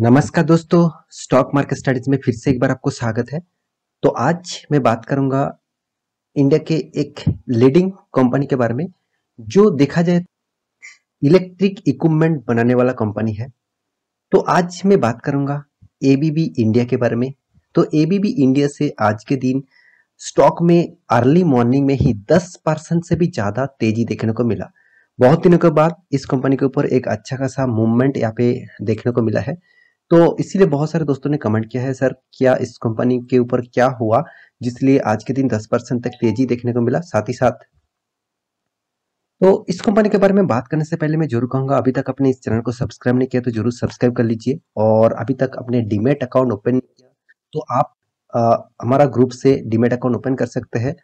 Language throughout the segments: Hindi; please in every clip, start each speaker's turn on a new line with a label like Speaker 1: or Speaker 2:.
Speaker 1: नमस्कार दोस्तों, स्टॉक मार्केट स्टडीज में फिर से एक बार आपको स्वागत है। तो आज मैं बात करूंगा इंडिया के एक लीडिंग कंपनी के बारे में, जो देखा जाए इलेक्ट्रिक इक्विपमेंट बनाने वाला कंपनी है। तो आज मैं बात करूंगा एबीबी इंडिया के बारे में। तो एबीबी इंडिया से आज के दिन स्टॉक में अर्ली मॉर्निंग में ही 10% से भी ज्यादा तेजी देखने को मिला। बहुत दिनों के बाद इस कंपनी के ऊपर एक अच्छा खासा मूवमेंट यहाँ पे देखने को मिला है। तो इसीलिए बहुत सारे दोस्तों ने कमेंट किया है, सर क्या इस कंपनी के ऊपर क्या हुआ जिसलिए आज के दिन 10% तक तेजी देखने को मिला। साथ ही साथ तो इस कंपनी के बारे में बात करने से पहले मैं जरूर कहूंगा, अभी तक अपने इस चैनल को सब्सक्राइब नहीं किया तो जरूर सब्सक्राइब कर लीजिए। और अभी तक अपने डीमेट अकाउंट ओपन नहीं किया तो आप हमारा ग्रुप से डीमेट अकाउंट ओपन कर सकते हैं।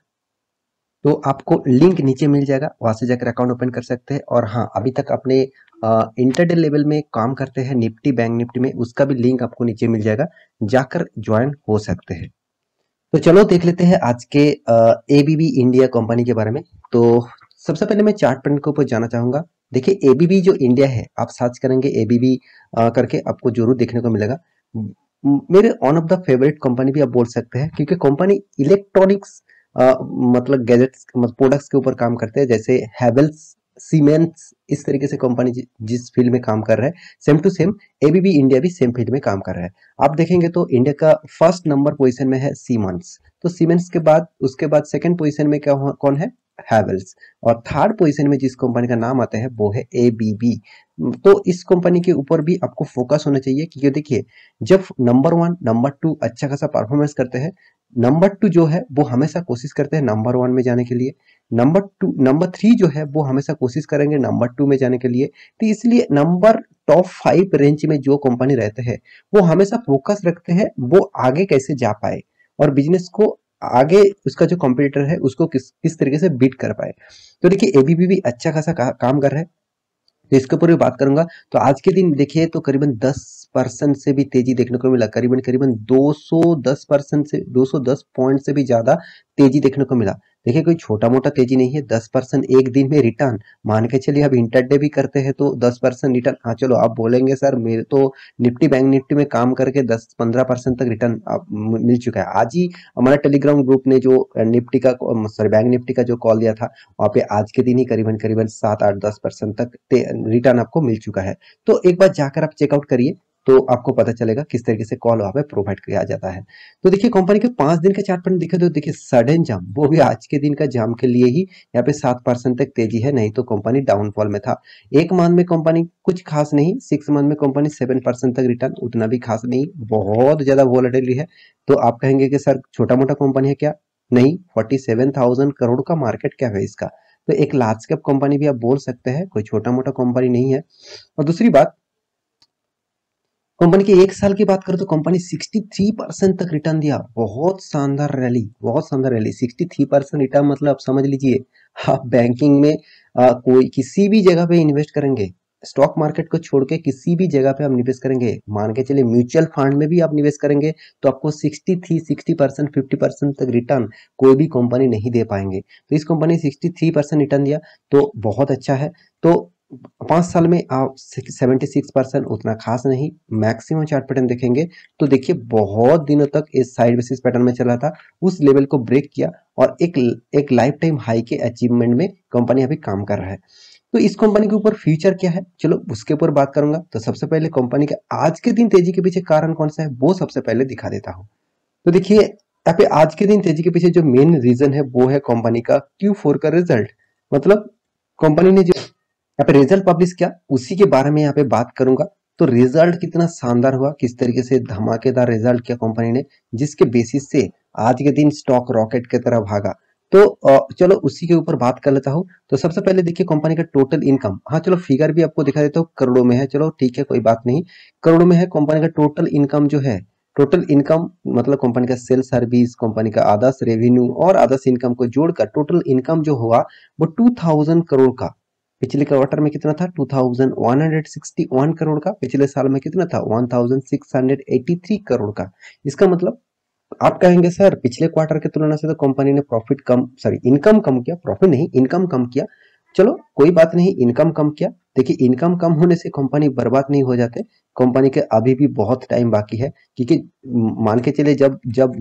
Speaker 1: तो आपको लिंक नीचे मिल जाएगा, वहां से जाकर अकाउंट ओपन कर सकते हैं। और हाँ, अभी तक अपने इंटरडे लेवल में काम करते हैं निफ्टी बैंक निफ्टी में, उसका भी लिंक आपको नीचे मिल जाएगा, जाकर ज्वाइन हो सकते हैं। तो चलो देख लेते हैं आज के एबीबी इंडिया कंपनी के बारे में। तो सबसे पहले मैं चार्ट पैटर्न के ऊपर जाना चाहूंगा। देखिए एबीबी जो इंडिया है, आप सर्च करेंगे एबीबी करके आपको जरूर देखने को मिलेगा। मेरे one of the favourite company भी आप बोल सकते हैं, क्योंकि कंपनी इलेक्ट्रॉनिक्स मतलब गैजेट्स प्रोडक्ट्स के ऊपर काम करते हैं, जैसे हैवेल्स, सीमेंस, इस तरीके से कंपनी जिस फील्ड में काम कर रहा है, same to same ABB India भी सेम फील्ड में काम कर रहा है। आप देखेंगे तो इंडिया का फर्स्ट नंबर पोजीशन में है सीमेंस। तो सीमेंस के बाद उसके बाद सेकंड पोजीशन में कौन है? हैवेल्स। और थर्ड पोजीशन में जिस कंपनी का नाम आता है वो है एबीबी। तो इस कंपनी के ऊपर भी आपको फोकस होना चाहिए, क्योंकि देखिए जब नंबर वन नंबर टू अच्छा खासा परफॉर्मेंस करते हैं, नंबर टू जो है वो हमेशा कोशिश करते हैं नंबर वन में जाने के लिए, नंबर थ्री जो है वो हमेशा कोशिश करेंगे नंबर टू में जाने के लिए। तो इसलिए नंबर टॉप 5 रेंज में जो कंपनी रहते हैं वो हमेशा फोकस रखते हैं वो आगे कैसे जा पाए और बिजनेस को आगे, उसका जो कॉम्पिटिटर है उसको किस तरीके से बीट कर पाए। तो देखिए एबीबी भी अच्छा खासा काम कर रहा है, तो इसके ऊपर भी बात करूंगा। तो आज के दिन देखिए तो करीबन 10% से भी तेजी देखने को मिला, करीबन करीबन 210% से 210 पॉइंट से भी ज्यादा तेजी देखने को मिला। देखिए कोई छोटा मोटा तेजी नहीं है, 10% एक दिन में रिटर्न। मान के चलिए अब इंटरडे भी करते हैं तो 10% रिटर्न। हाँ चलो आप बोलेंगे सर मेरे तो निफ्टी बैंक निफ्टी में काम करके 10-15% तक रिटर्न मिल चुका है। आज ही हमारा टेलीग्राम ग्रुप ने जो निफ्टी का सॉरी बैंक निफ्टी का जो कॉल दिया था, वहाँ पे आज के दिन ही करीबन करीबन 7-8-10% तक रिटर्न आपको मिल चुका है। तो एक बार जाकर आप चेकआउट करिए तो आपको पता चलेगा किस तरीके से कॉल वहां पे प्रोवाइड किया जाता है। तो देखिए कंपनी के 5 दिन का चार्ट पैटर्न देखे तो देखिए सडन जाम, वो भी आज के दिन का जाम के लिए ही यहाँ पे 7% तक तेजी है, नहीं तो कंपनी डाउनफॉल में था। एक मंथ में कंपनी कुछ खास नहीं, 6 मंथ में कंपनी 7% तक रिटर्न, उतना भी खास नहीं, बहुत ज्यादा वोलेटिलिटी है। तो आप कहेंगे कि सर छोटा मोटा कंपनी है क्या? नहीं, 47,000 करोड़ का मार्केट कैप है इसका। तो एक लार्ज कैप कंपनी भी आप बोल सकते हैं, कोई छोटा मोटा कंपनी नहीं है। और दूसरी बात, कंपनी की एक साल की बात करें तो कंपनी 63% तक रिटर्न दिया। बहुत शानदार रैली, बहुत शानदार रैली। 63% रिटर्न मतलब आप समझ लीजिए, आप बैंकिंग में कोई किसी भी जगह पे इन्वेस्ट करेंगे, स्टॉक मार्केट को छोड़ के किसी भी जगह पे आप निवेश करेंगे, मान के चलिए म्यूचुअल फंड में भी आप निवेश करेंगे, तो आपको 60%, 50% तक रिटर्न कोई भी कंपनी नहीं दे पाएंगे। तो इस कंपनी ने 63% रिटर्न दिया, तो बहुत अच्छा है। तो 5 साल में आप 76% उतना खास नहीं। मैक्सिमम चार्ट पैटर्न देखेंगे तो देखिए बहुत दिनों तक इस साइड बेसिस पैटर्न में चला था, उस लेवल को ब्रेक किया और एक लाइफ टाइम हाई के अचीवमेंट में कंपनी अभी काम कर रहा है। तो इस कंपनी के ऊपर फ्यूचर क्या है, चलो उसके ऊपर बात करूंगा। तो सबसे पहले कंपनी के आज के दिन तेजी के पीछे कारण कौन सा है वो सबसे पहले दिखा देता हूँ। तो देखिए यहाँ पे आज के दिन तेजी के पीछे जो मेन रीजन है वो है कंपनी का Q4 का रिजल्ट। मतलब कंपनी ने जो यहाँ पे रिजल्ट पब्लिश किया उसी के बारे में यहाँ पे बात करूंगा। तो रिजल्ट कितना शानदार हुआ, किस तरीके से धमाकेदार रिजल्ट किया कंपनी ने, जिसके बेसिस से आज के दिन स्टॉक रॉकेट की तरह भागा। तो चलो उसी के ऊपर बात कर लेता हूँ। तो सबसे पहले देखिए कंपनी का टोटल इनकम, हाँ चलो फिगर भी आपको दिखा देता हूँ, करोड़ों में है, चलो ठीक है कोई बात नहीं, करोड़ों में है। कंपनी का टोटल इनकम जो है, टोटल इनकम मतलब कंपनी का सेल सर्विस, कंपनी का अदर्स रेवेन्यू और अदर्स इनकम को जोड़कर टोटल इनकम जो हुआ वो 2000 करोड़ का। पिछले क्वार्टर में कितना था? 2161 करोड़ का। पिछले साल में कितना था? 1683 करोड़ का। इसका मतलब आप कहेंगे सर पिछले क्वार्टर की तुलना से तो कंपनी ने प्रॉफिट कम, सॉरी इनकम कम किया, प्रॉफिट नहीं इनकम कम किया। चलो कोई बात नहीं, इनकम कम किया। देखिए इनकम कम होने से कंपनी बर्बाद नहीं हो जाते, कंपनी के अभी भी बहुत टाइम बाकी है। क्योंकि मान के चले जब जब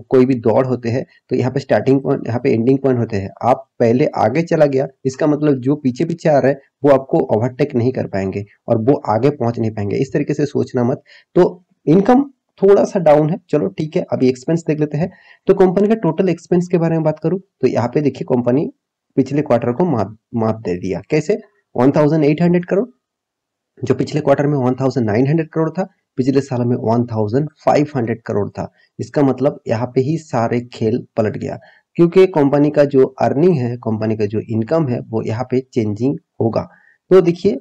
Speaker 1: कोई भी दौड़ होते हैं तो यहाँ पे स्टार्टिंग पॉइंट, यहाँ पे एंडिंग पॉइंट होते हैं। आप पहले आगे चला गया, इसका मतलब जो पीछे पीछे आ रहा है वो आपको ओवरटेक नहीं कर पाएंगे और वो आगे पहुंच नहीं पाएंगे। इस तरीके से सोचना मत। तो इनकम थोड़ा सा डाउन है, चलो ठीक है। अभी एक्सपेंस देख लेते हैं। तो कंपनी का टोटल एक्सपेंस के बारे में बात करूं तो यहाँ पे देखिए कंपनी पिछले क्वार्टर को माप दे दिया। कैसे? 1800 करोड़, जो पिछले क्वार्टर में 1900 करोड़ था, पिछले साल में 1500 करोड़ था। इसका मतलब यहाँ पे ही सारे खेल पलट गया, क्योंकि कंपनी का जो अर्निंग है, कंपनी का जो इनकम है, वो यहाँ पे चेंजिंग होगा। तो देखिए,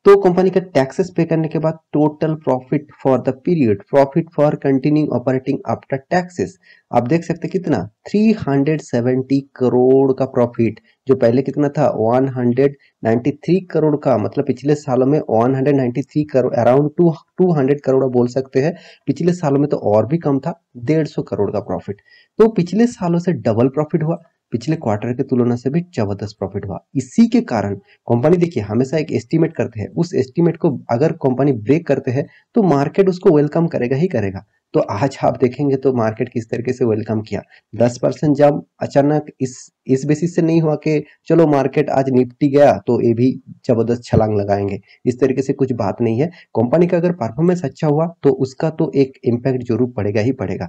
Speaker 1: तो कंपनी का टैक्सेस पे करने के बाद total profit for the period, profit for continuing operating after taxes, आप देख सकते हैं कितना, 370 करोड़ का प्रॉफिट। जो पहले कितना था, 193 करोड़ का। मतलब पिछले सालों में 193 करोड़, अराउंड 200 करोड़ बोल सकते हैं। पिछले सालों में तो और भी कम था, 150 करोड़ का प्रॉफिट। तो पिछले सालों से डबल प्रॉफिट हुआ, पिछले क्वार्टर की तुलना से भी जबरदस्त प्रॉफिट हुआ। इसी के कारण कंपनी, देखिए हमेशा एक एस्टीमेट करते हैं, उस एस्टीमेट को अगर कंपनी ब्रेक करते हैं तो मार्केट उसको वेलकम करेगा ही करेगा। तो आज आप देखेंगे तो मार्केट किस तरीके से वेलकम किया। 10% जब अचानक इस बेसिस से नहीं हुआ कि चलो मार्केट आज निफ्टी गया तो ये भी जबरदस्त छलांग लगाएंगे, इस तरीके से कुछ बात नहीं है। कंपनी का अगर परफॉर्मेंस अच्छा हुआ तो उसका तो एक इम्पैक्ट जरूर पड़ेगा ही पड़ेगा।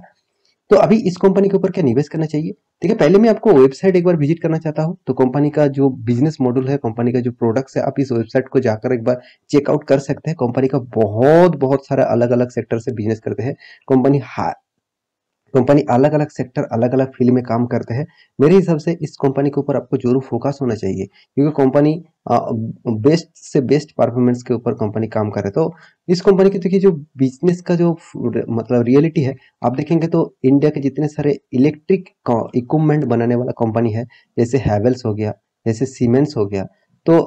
Speaker 1: तो अभी इस कंपनी के ऊपर क्या निवेश करना चाहिए? देखिए पहले मैं आपको वेबसाइट एक बार विजिट करना चाहता हूं। तो कंपनी का जो बिजनेस मॉडल है, कंपनी का जो प्रोडक्ट्स है, आप इस वेबसाइट को जाकर एक बार चेकआउट कर सकते हैं। कंपनी का बहुत बहुत सारा अलग अलग सेक्टर से बिजनेस करते हैं। कंपनी कंपनी अलग अलग सेक्टर, अलग अलग फील्ड में काम करते हैं। मेरे हिसाब से इस कंपनी के ऊपर आपको जरूर फोकस होना चाहिए, क्योंकि कंपनी बेस्ट से बेस्ट परफॉर्मेंस के ऊपर कंपनी काम कर रहे हैं। तो इस कंपनी की देखिए जो बिजनेस का जो मतलब रियलिटी है, आप देखेंगे तो इंडिया के जितने सारे इलेक्ट्रिक इक्विपमेंट बनाने वाला कंपनी है, जैसे हैवेल्स हो गया, जैसे सीमेंस हो गया, तो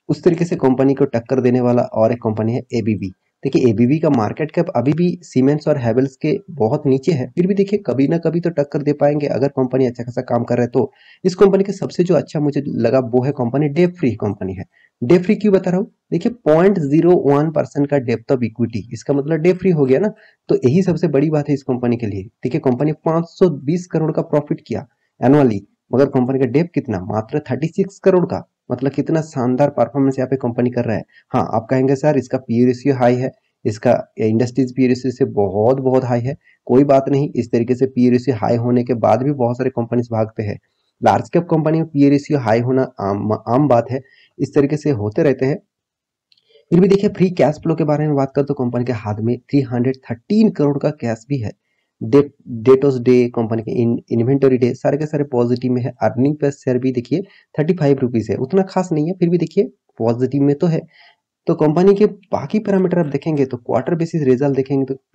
Speaker 1: उस तरीके से कंपनी को टक्कर देने वाला और एक कंपनी है एबीबी। देखिए एबीबी का मार्केट कैप अभी भी सीमेंस और हैवेल्स के बहुत नीचे है, फिर भी देखिए कभी ना कभी तो टक्कर दे पाएंगे अगर कंपनी अच्छा खासा काम कर रहा है। तो इस कंपनी के सबसे जो अच्छा मुझे लगा वो है कंपनी डेप फ्री कंपनी है। डेप फ्री क्यों बता रहा हूँ? देखिए 0.01% का डेप्थ ऑफ इक्विटी, इसका मतलब डेप फ्री हो गया ना। तो यही सबसे बड़ी बात है इस कंपनी के लिए। देखिए कंपनी 520 करोड़ का प्रॉफिट किया एनुअली, मगर कंपनी का डेप कितना, मात्र 36 करोड़ का। मतलब कितना शानदार परफॉर्मेंस यहाँ पे कंपनी कर रहा है। हाँ आप कहेंगे सर इसका पी रेशियो हाई है, इसका इंडस्ट्रीज पी रेशियो से बहुत बहुत हाई है। कोई बात नहीं, इस तरीके से पी रेशियो हाई होने के बाद भी बहुत सारे कंपनीज भागते हैं। लार्ज कैप कंपनी में पी रेशियो हाई होना आम बात है, इस तरीके से होते रहते हैं। फिर भी देखिए फ्री कैश फ्लो के बारे में बात करें तो कंपनी के हाथ में 313 करोड़ का कैश भी है। डेटोस डे, कंपनी के इन्वेंटरी डे, सारे के सारे पॉजिटिव में है। अर्निंग पर शेयर भी देखिए 35 रुपीज है, उतना खास नहीं है, फिर भी देखिए पॉजिटिव में तो है। तो कंपनी के बाकी पैरामीटर आप देखेंगे तो क्वार्टर बेसिस रिजल्ट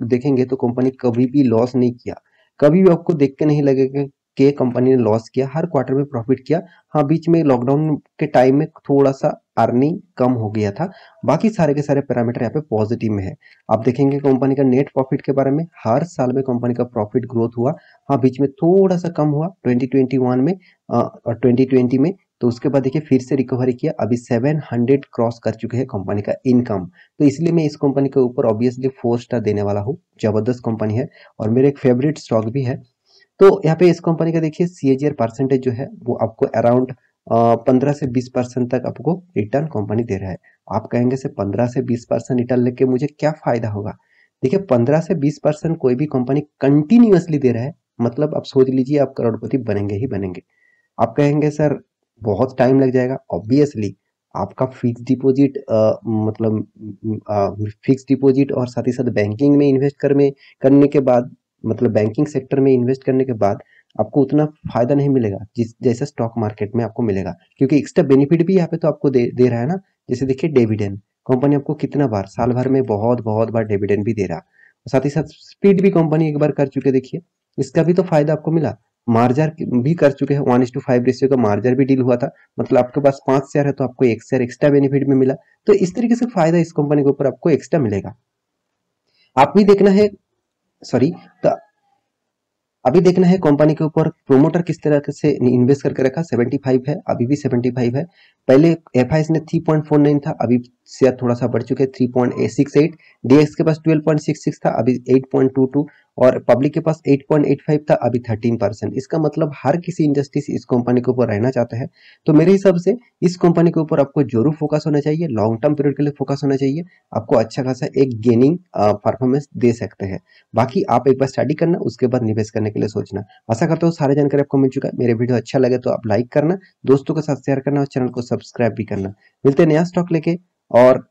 Speaker 1: देखेंगे तो कंपनी कभी भी लॉस नहीं किया। कभी भी आपको देख के नहीं लगेगा कि कंपनी ने लॉस किया, हर क्वार्टर में प्रॉफिट किया। हाँ बीच में लॉकडाउन के टाइम में थोड़ा सा अर्निंग कम हो गया था, बाकी सारे के सारे पैरामीटर यहाँ पे पॉजिटिव में है। आप देखेंगे कंपनी का नेट प्रॉफिट के बारे में, हर साल में कंपनी का प्रॉफिट ग्रोथ हुआ। हाँ बीच में थोड़ा सा कम हुआ 2021 में और 2020 में, तो उसके बाद देखिए फिर से रिकवरी किया। अभी 700 क्रॉस कर चुके हैं कंपनी का इनकम। तो इसलिए मैं इस कंपनी के ऊपर ऑब्वियसली 4 स्टार देने वाला हूँ। जबरदस्त कंपनी है और मेरे एक फेवरेट स्टॉक भी है। तो यहाँ पे इस कंपनी का देखिए सीएजीआर परसेंटेज जो है वो आपको अराउंड 15 से 20% तक आपको रिटर्न कंपनी दे रहा है। आप कहेंगे से 15 से 20% रिटर्न लेके मुझे क्या फायदा होगा? देखिए 15 से 20% कोई भी कंपनी कंटिन्यूअसली दे रहा है, मतलब आप सोच लीजिए आप करोड़पति बनेंगे ही बनेंगे। आप कहेंगे सर बहुत टाइम लग जाएगा, ऑब्वियसली आपका फिक्स डिपॉजिट मतलब फिक्स डिपॉजिट और साथ ही साथ बैंकिंग में इन्वेस्ट करने के बाद, मतलब बैंकिंग सेक्टर में इन्वेस्ट करने के बाद आपको उतना फायदा नहीं मिलेगा जिस जैसा स्टॉक मार्केट में आपको मिलेगा, क्योंकि एक्स्ट्रा बेनिफिट भी यहाँ पे तो आपको दे रहा है ना। जैसे देखिए डिविडेंड, कंपनी आपको कितना बार, साल भर में बहुत बहुत बार डिविडेंड भी दे रहा। साथ ही साथ स्प्लिट भी कंपनी एक बार कर चुके, देखिए इसका भी तो फायदा आपको मिला। मार्जर भी कर चुके हैं, 1:5 रेशियो का मार्जर भी डील हुआ था। मतलब आपके पास 5 शेयर है तो आपको 1 शेयर एक्स्ट्रा बेनिफिट में मिला। तो इस तरीके से फायदा इस कंपनी के ऊपर आपको एक्स्ट्रा मिलेगा। आप भी देखना है, सॉरी, तो अभी देखना है कंपनी के ऊपर प्रोमोटर किस तरह से इन्वेस्ट करके रखा। 75 है, अभी भी 75 है। पहले एफआईएस ने 3.49 था, अभी शेयर थोड़ा सा बढ़ चुके हैं 3.68। डीएक्स के पास 12.66 था, अभी 8.22, और पब्लिक के पास 8.85 था, अभी 13%। इसका मतलब हर किसी इंडस्ट्री इस कंपनी के ऊपर रहना चाहता है। तो मेरे हिसाब से इस कंपनी के ऊपर आपको जरूर फोकस होना चाहिए, लॉन्ग टर्म पीरियड के लिए फोकस होना चाहिए। आपको अच्छा खासा एक गेनिंग परफॉर्मेंस दे सकते हैं। बाकी आप एक बार स्टडी करना, उसके बाद निवेश करने के लिए सोचना। आशा करता हूँ सारी जानकारी आपको मिल चुका है। मेरे वीडियो अच्छा लगे तो आप लाइक करना, दोस्तों के साथ शेयर करना और चैनल को सब्सक्राइब भी करना। मिलते हैं नया स्टॉक लेके, और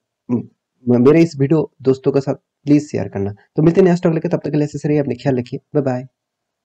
Speaker 1: मेरे इस वीडियो दोस्तों के साथ प्लीज शेयर करना। तो मिलते हैं नया स्टॉक लेके, तब तक के लिए ऐसे रहिए, अपने ख्याल रखिए, बाय बाय।